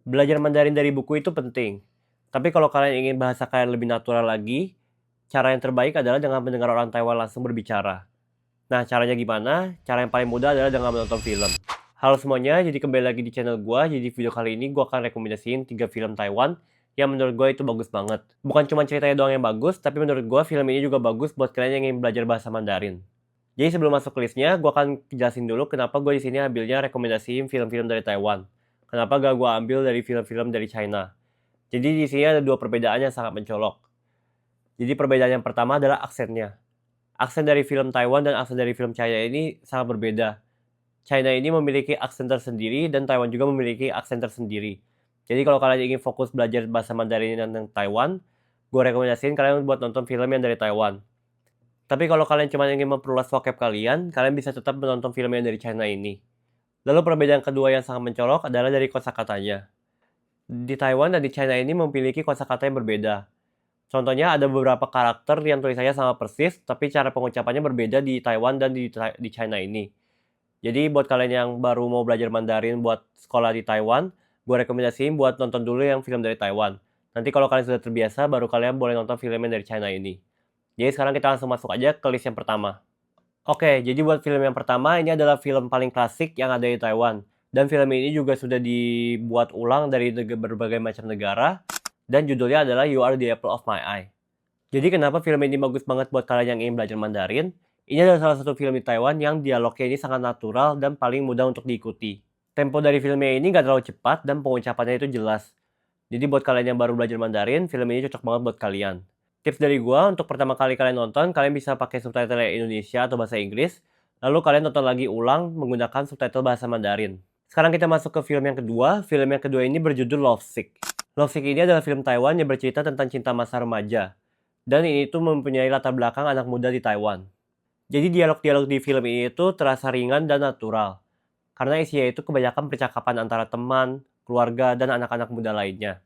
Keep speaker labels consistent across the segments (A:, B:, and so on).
A: Belajar Mandarin dari buku itu penting, tapi kalau kalian ingin bahasa kalian lebih natural lagi, cara yang terbaik adalah dengan mendengar orang Taiwan langsung berbicara. Nah, caranya gimana? Cara yang paling mudah adalah dengan menonton film. Halo semuanya, jadi kembali lagi di channel gua. Jadi video kali ini gua akan rekomendasiin 3 film Taiwan yang menurut gua itu bagus banget. Bukan cuma ceritanya doang yang bagus, tapi menurut gua film ini juga bagus buat kalian yang ingin belajar bahasa Mandarin. Jadi sebelum masuk ke listnya, gua akan jelasin dulu kenapa gua di sini ambilnya rekomendasiin film-film dari Taiwan. Kenapa gak gua ambil dari film-film dari China. Jadi di sini ada dua perbedaan yang sangat mencolok. Jadi perbedaan yang pertama adalah aksennya. Aksen dari film Taiwan dan aksen dari film China ini sangat berbeda. China ini memiliki aksen tersendiri dan Taiwan juga memiliki aksen tersendiri. Jadi kalau kalian ingin fokus belajar bahasa Mandarin tentang Taiwan, gue rekomendasiin kalian buat nonton film yang dari Taiwan. Tapi kalau kalian cuma ingin memperluas vocab kalian bisa tetap menonton film yang dari China ini. Lalu perbedaan kedua yang sangat mencolok adalah dari kosakatanya. Di Taiwan dan di China ini memiliki kosakata yang berbeda. Contohnya ada beberapa karakter yang tulisannya sama persis, tapi cara pengucapannya berbeda di Taiwan dan di China ini. Jadi buat kalian yang baru mau belajar Mandarin buat sekolah di Taiwan, gue rekomendasiin buat nonton dulu yang film dari Taiwan. Nanti kalau kalian sudah terbiasa, baru kalian boleh nonton film yang dari China ini. Jadi sekarang kita langsung masuk aja ke list yang pertama. Oke, jadi buat film yang pertama, ini adalah film paling klasik yang ada di Taiwan. Dan film ini juga sudah dibuat ulang dari berbagai macam negara. Dan judulnya adalah You Are the Apple of My Eye. Jadi kenapa film ini bagus banget buat kalian yang ingin belajar Mandarin? Ini adalah salah satu film di Taiwan yang dialognya ini sangat natural dan paling mudah untuk diikuti. Tempo dari filmnya ini gak terlalu cepat dan pengucapannya itu jelas. Jadi buat kalian yang baru belajar Mandarin, film ini cocok banget buat kalian. Tips dari gua, untuk pertama kali kalian nonton, kalian bisa pakai subtitle Indonesia atau bahasa Inggris, lalu kalian nonton lagi ulang menggunakan subtitle bahasa Mandarin. Sekarang kita masuk ke film yang kedua. Film yang kedua ini berjudul Lovesick. Lovesick ini adalah film Taiwan yang bercerita tentang cinta masa remaja. Dan ini tuh mempunyai latar belakang anak muda di Taiwan. Jadi dialog-dialog di film ini itu terasa ringan dan natural. Karena isinya itu kebanyakan percakapan antara teman, keluarga, dan anak-anak muda lainnya.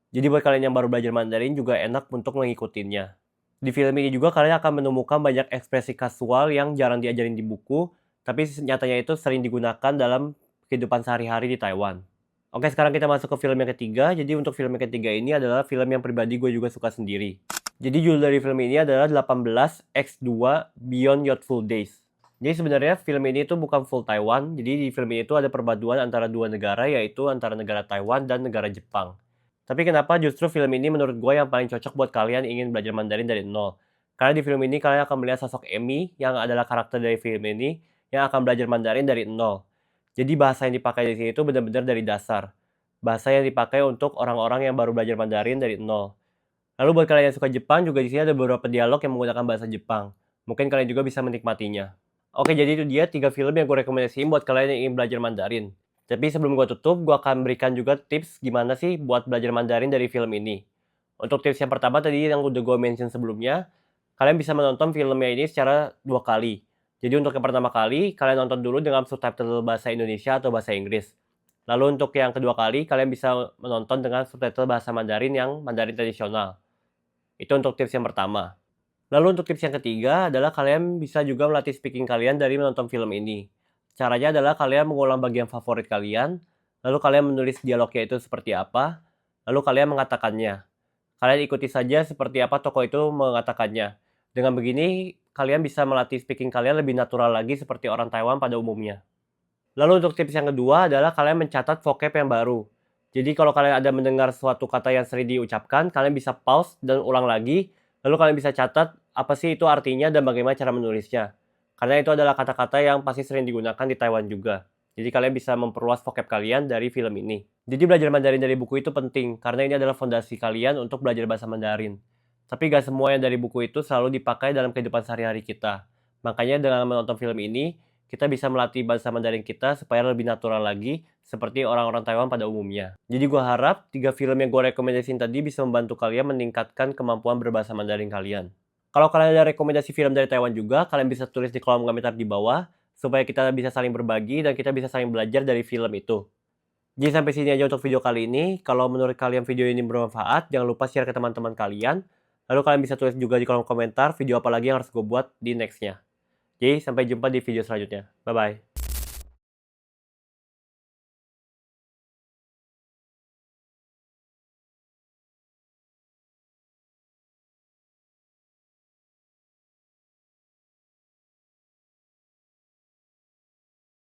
A: Jadi buat kalian yang baru belajar Mandarin juga enak untuk mengikutinya. Di film ini juga kalian akan menemukan banyak ekspresi kasual yang jarang diajarin di buku, tapi nyatanya itu sering digunakan dalam kehidupan sehari-hari di Taiwan. Oke, sekarang kita masuk ke film yang ketiga. Jadi untuk film yang ketiga ini adalah film yang pribadi gue juga suka sendiri. Jadi judul dari film ini adalah 18X2 Beyond Youthful Days. Jadi sebenarnya film ini itu bukan full Taiwan. Jadi di film ini itu ada perpaduan antara dua negara, yaitu antara negara Taiwan dan negara Jepang. Tapi kenapa justru film ini menurut gue yang paling cocok buat kalian ingin belajar Mandarin dari nol? Karena di film ini kalian akan melihat sosok Amy yang adalah karakter dari film ini yang akan belajar Mandarin dari nol. Jadi bahasa yang dipakai di sini itu benar-benar dari dasar. Bahasa yang dipakai untuk orang-orang yang baru belajar Mandarin dari nol. Lalu buat kalian yang suka Jepang juga di sini ada beberapa dialog yang menggunakan bahasa Jepang. Mungkin kalian juga bisa menikmatinya. Oke, jadi itu dia 3 film yang gue rekomendasiin buat kalian yang ingin belajar Mandarin. Tapi sebelum gue tutup, gue akan berikan juga tips gimana sih buat belajar Mandarin dari film ini. Untuk tips yang pertama tadi yang udah gue mention sebelumnya, kalian bisa menonton filmnya ini secara 2 kali. Jadi untuk yang pertama kali, kalian nonton dulu dengan subtitle bahasa Indonesia atau bahasa Inggris. Lalu untuk yang kedua kali, kalian bisa menonton dengan subtitle bahasa Mandarin yang Mandarin tradisional. Itu untuk tips yang pertama. Lalu untuk tips yang ketiga adalah kalian bisa juga melatih speaking kalian dari menonton film ini. Caranya adalah kalian mengulang bagian favorit kalian, lalu kalian menulis dialognya itu seperti apa, lalu kalian mengatakannya. Kalian ikuti saja seperti apa tokoh itu mengatakannya. Dengan begini, kalian bisa melatih speaking kalian lebih natural lagi seperti orang Taiwan pada umumnya. Lalu untuk tips yang kedua adalah kalian mencatat vocab yang baru. Jadi kalau kalian ada mendengar suatu kata yang sering diucapkan, kalian bisa pause dan ulang lagi, lalu kalian bisa catat apa sih itu artinya dan bagaimana cara menulisnya. Karena itu adalah kata-kata yang pasti sering digunakan di Taiwan juga. Jadi kalian bisa memperluas vocab kalian dari film ini. Jadi belajar Mandarin dari buku itu penting, karena ini adalah fondasi kalian untuk belajar bahasa Mandarin. Tapi gak semua yang dari buku itu selalu dipakai dalam kehidupan sehari-hari kita. Makanya dengan menonton film ini, kita bisa melatih bahasa Mandarin kita supaya lebih natural lagi, seperti orang-orang Taiwan pada umumnya. Jadi gue harap 3 film yang gue rekomendasiin tadi bisa membantu kalian meningkatkan kemampuan berbahasa Mandarin kalian. Kalau kalian ada rekomendasi film dari Taiwan juga, kalian bisa tulis di kolom komentar di bawah, supaya kita bisa saling berbagi dan kita bisa saling belajar dari film itu. Jadi sampai sini aja untuk video kali ini. Kalau menurut kalian video ini bermanfaat, jangan lupa share ke teman-teman kalian. Lalu kalian bisa tulis juga di kolom komentar video apa lagi yang harus gue buat di nextnya. Jadi sampai jumpa di video selanjutnya. Bye-bye.